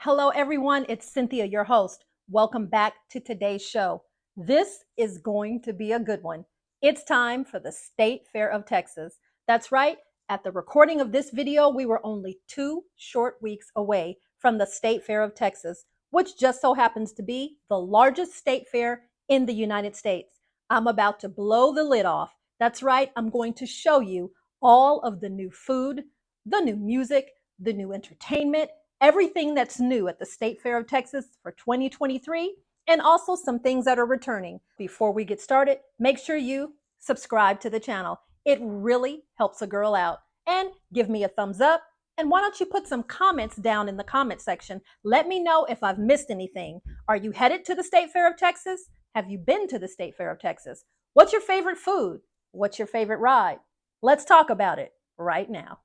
Hello, everyone. It's Cynthia, your host. Welcome back to today's show. This is going to be a good one. It's time for the State Fair of Texas. That's right. At the recording of this video, we were only 2 short weeks away from the State Fair of Texas, which just so happens to be the largest state fair in the United States. I'm about to blow the lid off. That's right. I'm going to show you all of the new food, the new music, the new entertainment, everything that's new at the State Fair of Texas for 2023, and also some things that are returning. Before we get started, make sure you subscribe to the channel. It really helps a girl out. And give me a thumbs up. And why don't you put some comments down in the comment section? Let me know if I've missed anything. Are you headed to the State Fair of Texas? Have you been to the State Fair of Texas? What's your favorite food? What's your favorite ride? Let's talk about it right now.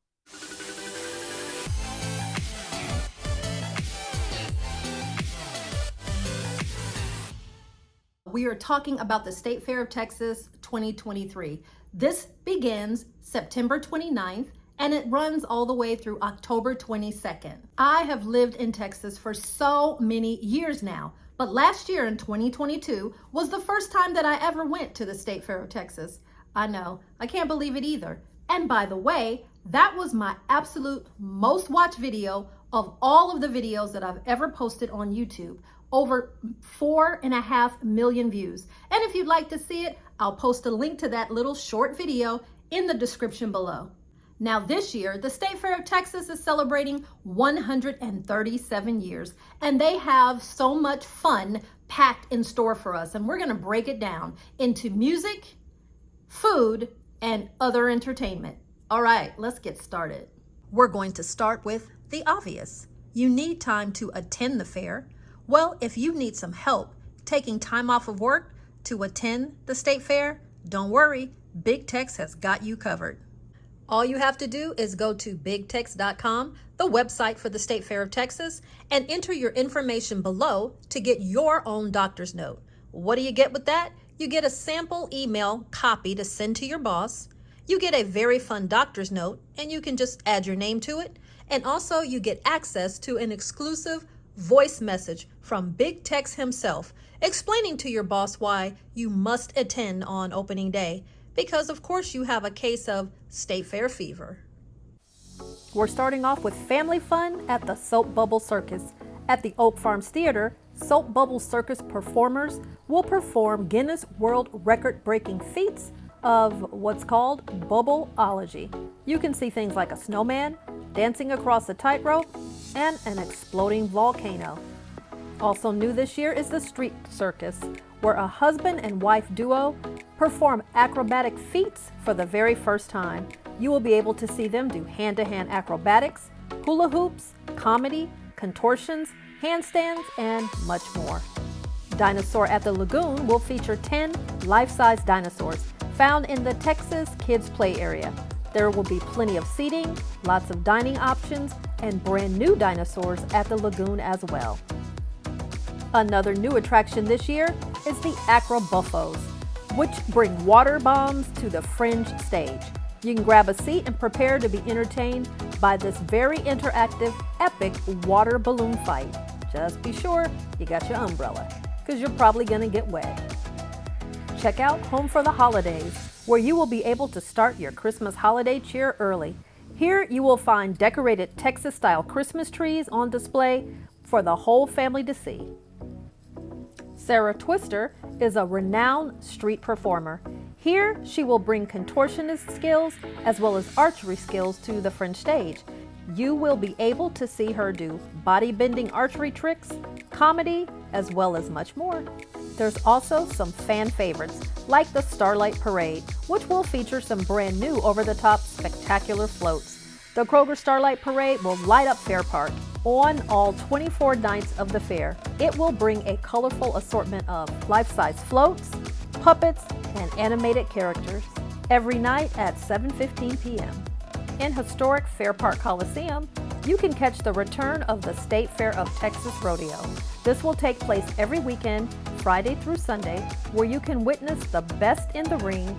We are talking about the State Fair of Texas 2023. This begins September 29th and it runs all the way through October 22nd. I have lived in Texas for so many years now, but last year in 2022 was the first time that I ever went to the State Fair of Texas. I know, I can't believe it either. And by the way, that was my absolute most watched video of all of the videos that I've ever posted on YouTube. Over 4.5 million views. And if you'd like to see it, I'll post a link to that little short video in the description below. Now this year, the State Fair of Texas is celebrating 137 years, and they have so much fun packed in store for us. And we're gonna break it down into music, food, and other entertainment. All right, let's get started. We're going to start with the obvious. You need time to attend the fair. Well, if you need some help taking time off of work to attend the state fair, don't worry, Big Tex has got you covered. All you have to do is go to bigtex.com, the website for the State Fair of Texas, and enter your information below to get your own doctor's note. What do you get with that? You get a sample email copy to send to your boss. You get a very fun doctor's note, and you can just add your name to it. And also you get access to an exclusive voice message from Big Tex himself, explaining to your boss why you must attend on opening day, because of course you have a case of state fair fever. We're starting off with family fun at the Soap Bubble Circus. At the Oak Farms Theater, Soap Bubble Circus performers will perform Guinness World Record-breaking feats of what's called bubbleology. You can see things like a snowman dancing across a tightrope and an exploding volcano. Also new this year is the Street Circus, where a husband and wife duo perform acrobatic feats for the very first time. You will be able to see them do hand-to-hand acrobatics, hula hoops, comedy, contortions, handstands, and much more. Dinosaur at the Lagoon will feature 10 life-size dinosaurs found in the Texas Kids Play Area. There will be plenty of seating, lots of dining options, and brand new dinosaurs at the lagoon as well. Another new attraction this year is the Acro Buffos, which bring water bombs to the fringe stage. You can grab a seat and prepare to be entertained by this very interactive, epic water balloon fight. Just be sure you got your umbrella, because you're probably gonna get wet. Check out Home for the Holidays, where you will be able to start your Christmas holiday cheer early. Here you will find decorated Texas-style Christmas trees on display for the whole family to see. Sarah Twister is a renowned street performer. Here she will bring contortionist skills as well as archery skills to the fringe stage. You will be able to see her do body-bending archery tricks, comedy, as well as much more. There's also some fan favorites, like the Starlight Parade, which will feature some brand new over-the-top spectacular floats. The Kroger Starlight Parade will light up Fair Park on all 24 nights of the fair. It will bring a colorful assortment of life-size floats, puppets, and animated characters every night at 7:15 p.m. In historic Fair Park Coliseum, you can catch the return of the State Fair of Texas Rodeo. This will take place every weekend, Friday through Sunday, where you can witness the best in the ring,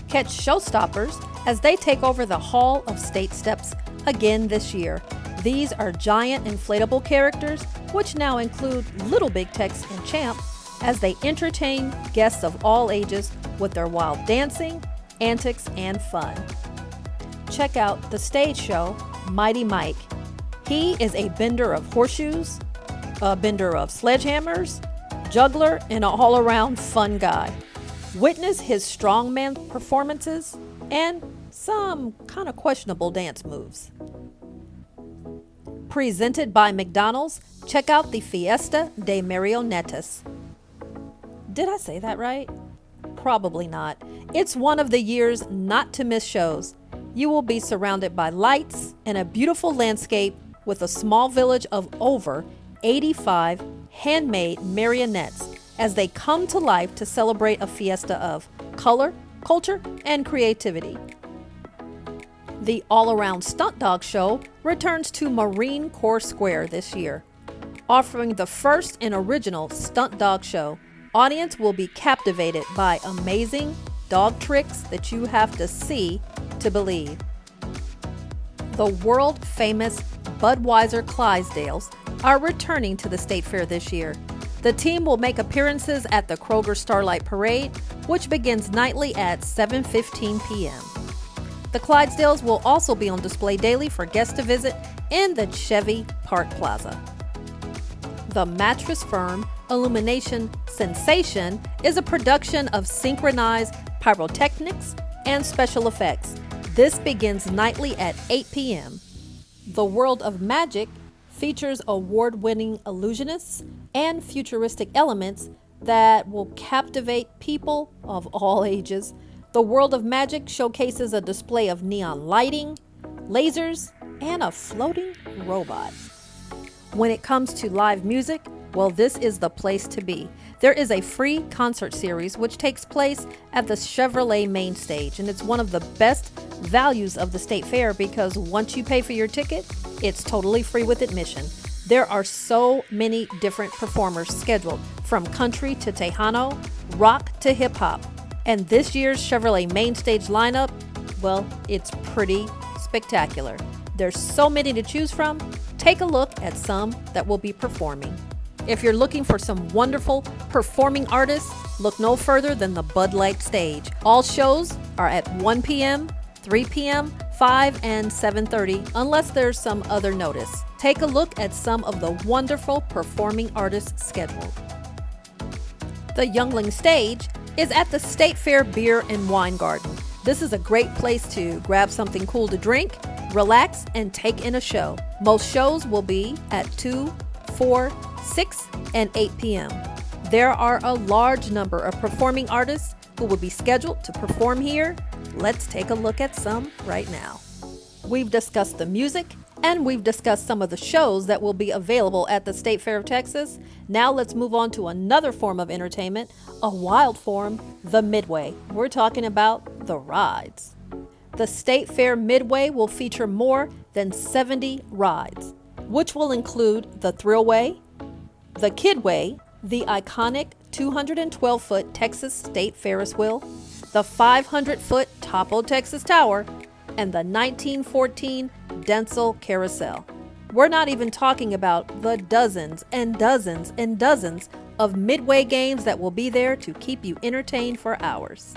catch showstoppers as they take over the Hall of State Steps again this year. These are giant inflatable characters, which now include little Big Tex and Champ, as they entertain guests of all ages with their wild dancing, antics, and fun. Check out the stage show, Mighty Mike. He is a bender of horseshoes, a bender of sledgehammers, juggler, and an all-around fun guy. Witness his strongman performances and some kind of questionable dance moves. Presented by McDonald's, check out the Fiesta de Marionetas. Did I say that right? Probably not. It's one of the year's not to miss shows. You will be surrounded by lights and a beautiful landscape with a small village of over 85 handmade marionettes as they come to life to celebrate a fiesta of color, culture, and creativity. The all-around stunt dog show returns to Marine Corps Square this year, offering the first and original stunt dog show. Audience will be captivated by amazing dog tricks that you have to see to believe. The world-famous Budweiser Clydesdales are returning to the State Fair this year. The team will make appearances at the Kroger Starlight Parade, which begins nightly at 7:15 p.m. The Clydesdales will also be on display daily for guests to visit in the Chevy Park Plaza. The Mattress Firm Illumination Sensation is a production of synchronized pyrotechnics and special effects. This begins nightly at 8 p.m. The World of Magic features award-winning illusionists and futuristic elements that will captivate people of all ages. The World of Magic showcases a display of neon lighting, lasers, and a floating robot. When it comes to live music, well, this is the place to be. There is a free concert series which takes place at the Chevrolet main stage, and it's one of the best values of the State Fair because once you pay for your ticket, it's totally free with admission. There are so many different performers scheduled, from country to Tejano, rock to hip hop. And this year's Chevrolet main stage lineup, well, it's pretty spectacular. There's so many to choose from. Take a look at some that will be performing. If you're looking for some wonderful performing artists, look no further than the Bud Light stage. All shows are at 1 p.m., 3 p.m., 5, and 7:30, unless there's some other notice. Take a look at some of the wonderful performing artists scheduled. The Youngling stage is at the State Fair Beer and Wine Garden. This is a great place to grab something cool to drink, relax, and take in a show. Most shows will be at 2, 4, 6, and 8 p.m. There are a large number of performing artists who will be scheduled to perform here. Let's take a look at some right now. We've discussed the music, and we've discussed some of the shows that will be available at the State Fair of Texas. Now let's move on to another form of entertainment, a wild form, the Midway. We're talking about the rides. The State Fair Midway will feature more than 70 rides, which will include the Thrillway, the Kidway, the iconic 212-foot Texas State Ferris wheel, the 500-foot Topo Texas Tower, and the 1914 Denzel Carousel. We're not even talking about the dozens and dozens and dozens of Midway games that will be there to keep you entertained for hours.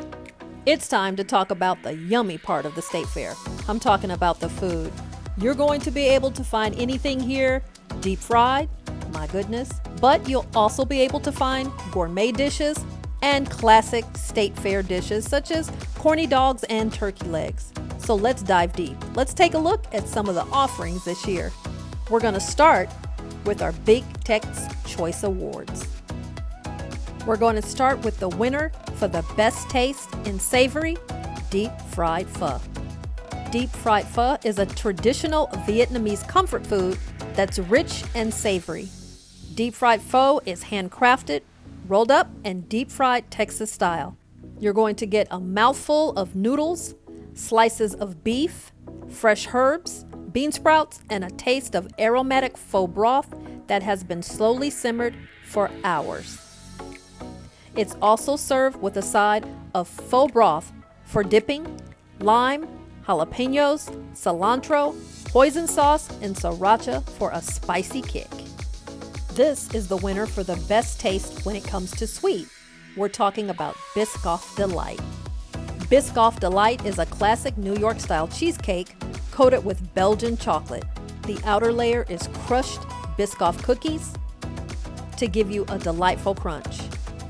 It's time to talk about the yummy part of the State Fair. I'm talking about the food. You're going to be able to find anything here deep fried, my goodness, but you'll also be able to find gourmet dishes and classic State Fair dishes such as corny dogs and turkey legs. So let's dive deep. Let's take a look at some of the offerings this year. We're going to start with our Big Tex Choice Awards. We're going to start with the winner for the best taste in savory deep fried pho. Deep fried pho is a traditional Vietnamese comfort food that's rich and savory. Deep fried pho is handcrafted, rolled up, and deep fried Texas style. You're going to get a mouthful of noodles, slices of beef, fresh herbs, bean sprouts, and a taste of aromatic faux broth that has been slowly simmered for hours. It's also served with a side of faux broth for dipping, lime, jalapenos, cilantro, hoisin sauce and sriracha for a spicy kick. This is the winner for the best taste when it comes to sweet. We're talking about Biscoff Delight. Biscoff Delight is a classic New York-style cheesecake coated with Belgian chocolate. The outer layer is crushed Biscoff cookies to give you a delightful crunch.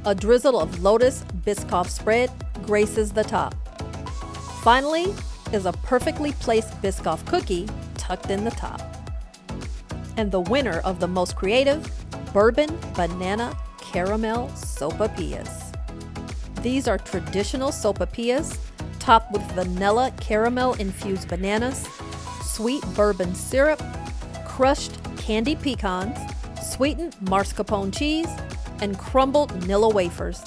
A drizzle of Lotus Biscoff spread graces the top. Finally is a perfectly placed Biscoff cookie tucked in the top. And the winner of the most creative, Bourbon Banana Caramel Sopapillas. These are traditional sopapillas topped with vanilla caramel-infused bananas, sweet bourbon syrup, crushed candy pecans, sweetened mascarpone cheese, and crumbled Nilla wafers,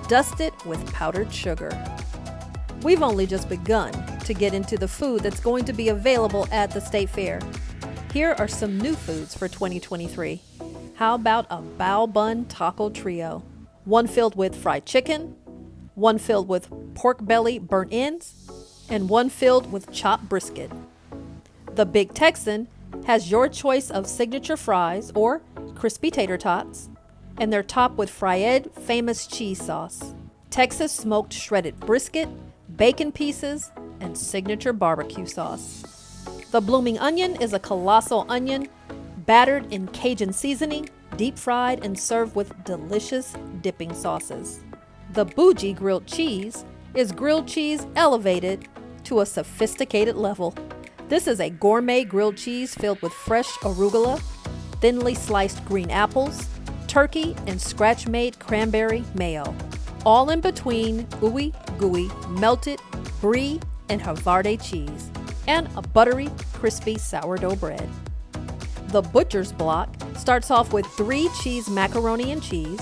dusted with powdered sugar. We've only just begun to get into the food that's going to be available at the State Fair. Here are some new foods for 2023. How about a bao bun taco trio? One filled with fried chicken, one filled with pork belly burnt ends, and one filled with chopped brisket. The Big Texan has your choice of signature fries or crispy tater tots, and they're topped with Fried famous cheese sauce, Texas smoked shredded brisket, bacon pieces, and signature barbecue sauce. The Blooming Onion is a colossal onion battered in Cajun seasoning, deep fried, and served with delicious dipping sauces. The Bougie Grilled Cheese is grilled cheese elevated to a sophisticated level. This is a gourmet grilled cheese filled with fresh arugula, thinly sliced green apples, turkey, and scratch-made cranberry mayo, all in between ooey gooey melted brie and Havarti cheese, and a buttery, crispy sourdough bread. The Butcher's Block starts off with 3 cheese macaroni and cheese,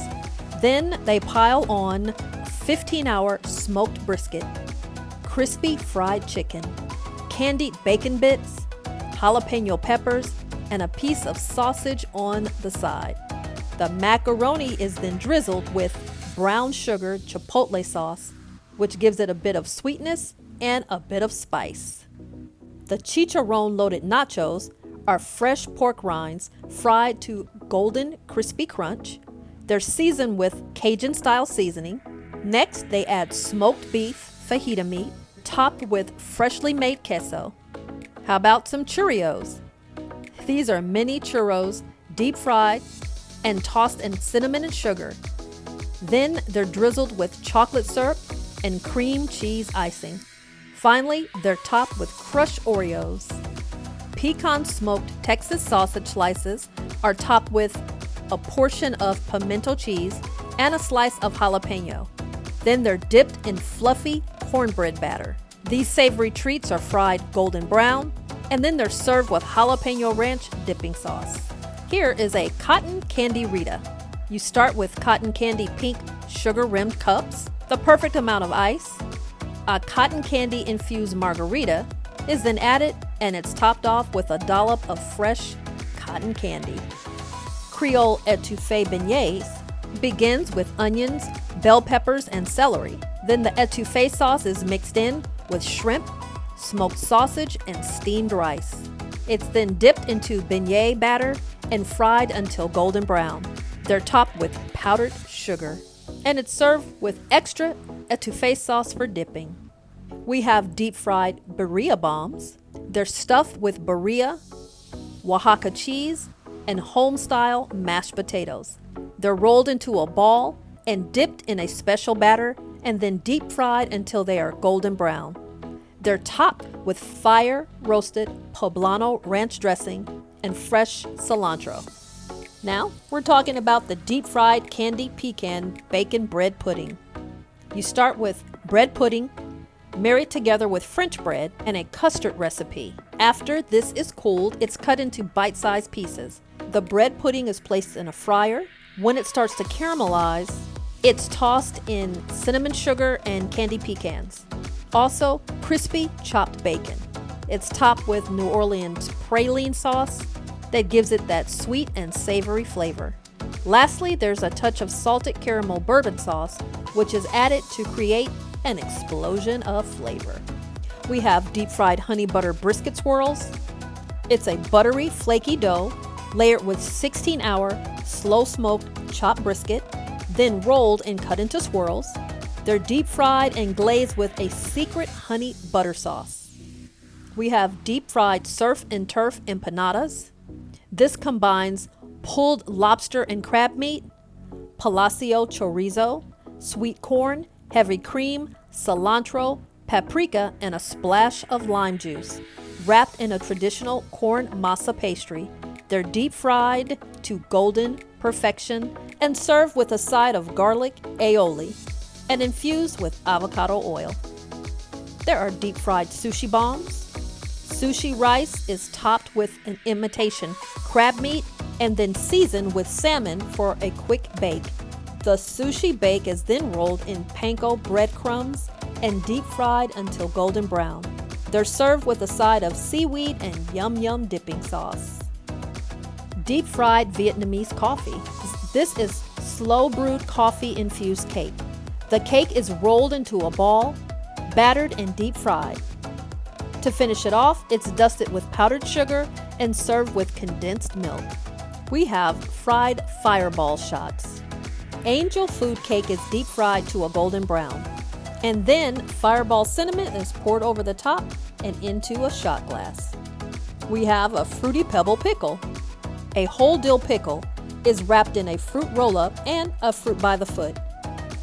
then they pile on 15-hour smoked brisket, crispy fried chicken, candied bacon bits, jalapeno peppers, and a piece of sausage on the side. The macaroni is then drizzled with brown sugar chipotle sauce, which gives it a bit of sweetness and a bit of spice. The chicharron loaded nachos are fresh pork rinds fried to golden crispy crunch. They're seasoned with Cajun-style seasoning. Next, they add smoked beef fajita meat topped with freshly made queso. How about some churros? These are mini churros, deep fried and tossed in cinnamon and sugar. Then they're drizzled with chocolate syrup and cream cheese icing. Finally, they're topped with crushed Oreos. Pecan smoked Texas sausage slices are topped with a portion of pimento cheese and a slice of jalapeno. Then they're dipped in fluffy cornbread batter. These savory treats are fried golden brown, and then they're served with jalapeno ranch dipping sauce. Here is a cotton candy Rita. You start with cotton candy pink sugar-rimmed cups, the perfect amount of ice. A cotton candy infused margarita is then added, and it's topped off with a dollop of fresh cotton candy. Creole etouffee beignets begins with onions, bell peppers, and celery. Then the etouffee sauce is mixed in with shrimp, smoked sausage, and steamed rice. It's then dipped into beignet batter and fried until golden brown. They're topped with powdered sugar, and it's served with extra etouffee sauce for dipping. We have deep-fried birria bombs. They're stuffed with birria, Oaxaca cheese, and home-style mashed potatoes. They're rolled into a ball and dipped in a special batter and then deep-fried until they are golden brown. They're topped with fire-roasted poblano ranch dressing and fresh cilantro. Now, we're talking about the deep-fried candy pecan bacon bread pudding. You start with bread pudding married together with French bread and a custard recipe. After this is cooled, it's cut into bite-sized pieces. The bread pudding is placed in a fryer. When it starts to caramelize, it's tossed in cinnamon sugar and candy pecans. Also, crispy chopped bacon. It's topped with New Orleans praline sauce that gives it that sweet and savory flavor. Lastly, there's a touch of salted caramel bourbon sauce, which is added to create an explosion of flavor. We have deep-fried honey butter brisket swirls. It's a buttery, flaky dough layered with 16-hour slow-smoked chopped brisket, then rolled and cut into swirls. They're deep fried and glazed with a secret honey butter sauce. We have deep fried surf and turf empanadas. This combines pulled lobster and crab meat, palacio chorizo, sweet corn, heavy cream, cilantro, paprika, and a splash of lime juice, wrapped in a traditional corn masa pastry. They're deep fried to golden perfection and served with a side of garlic aioli and infused with avocado oil. There are deep fried sushi bombs. Sushi rice is topped with an imitation crab meat and then seasoned with salmon for a quick bake. The sushi bake is then rolled in panko breadcrumbs and deep fried until golden brown. They're served with a side of seaweed and yum yum dipping sauce. Deep fried Vietnamese coffee. This is slow brewed coffee infused cake. The cake is rolled into a ball, battered and deep fried. To finish it off, it's dusted with powdered sugar and served with condensed milk. We have fried fireball shots. Angel food cake is deep fried to a golden brown. And then fireball cinnamon is poured over the top and into a shot glass. We have a fruity pebble pickle. A whole dill pickle is wrapped in a fruit roll-up and a fruit by the foot.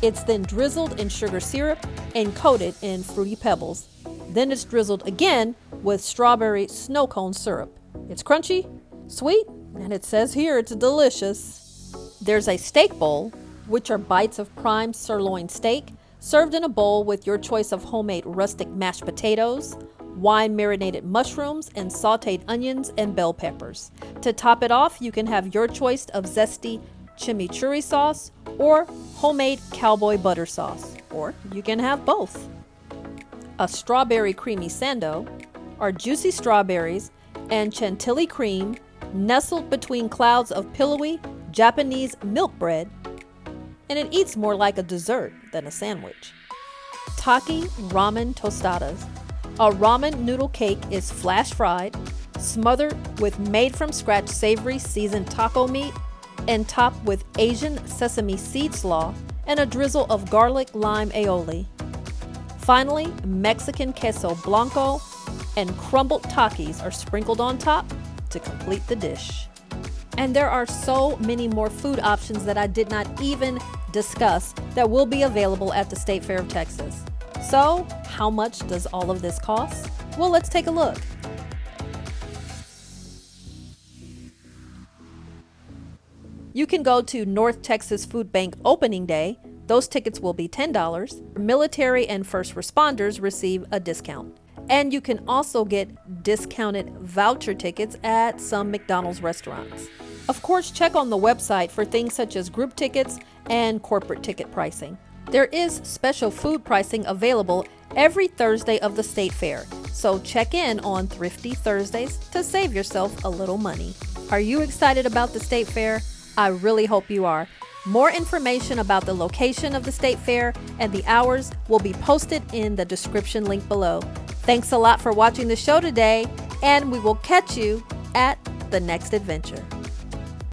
It's then drizzled in sugar syrup and coated in fruity pebbles. Then it's drizzled again with strawberry snow cone syrup. It's crunchy, sweet, and it says here it's delicious. There's a steak bowl, which are bites of prime sirloin steak, served in a bowl with your choice of homemade rustic mashed potatoes, wine marinated mushrooms, and sauteed onions and bell peppers. To top it off, you can have your choice of zesty chimichurri sauce or homemade cowboy butter sauce, or you can have both. A strawberry creamy sando are juicy strawberries and chantilly cream nestled between clouds of pillowy Japanese milk bread, and it eats more like a dessert than a sandwich. Taki ramen tostadas. A ramen noodle cake is flash fried, smothered with made from scratch savory seasoned taco meat, and topped with Asian sesame seed slaw and a drizzle of garlic lime aioli. Finally, Mexican queso blanco and crumbled Takis are sprinkled on top to complete the dish. And there are so many more food options that I did not even discuss that will be available at the State Fair of Texas. So, how much does all of this cost? Well, let's take a look. You can go to North Texas Food Bank opening day. Those tickets will be $10. Military and first responders receive a discount. And you can also get discounted voucher tickets at some McDonald's restaurants. Of course, check on the website for things such as group tickets and corporate ticket pricing. There is special food pricing available every Thursday of the State Fair, so check in on Thrifty Thursdays to save yourself a little money. Are you excited about the State Fair? I really hope you are. More information about the location of the State Fair and the hours will be posted in the description link below. Thanks a lot for watching the show today, and we will catch you at the next adventure.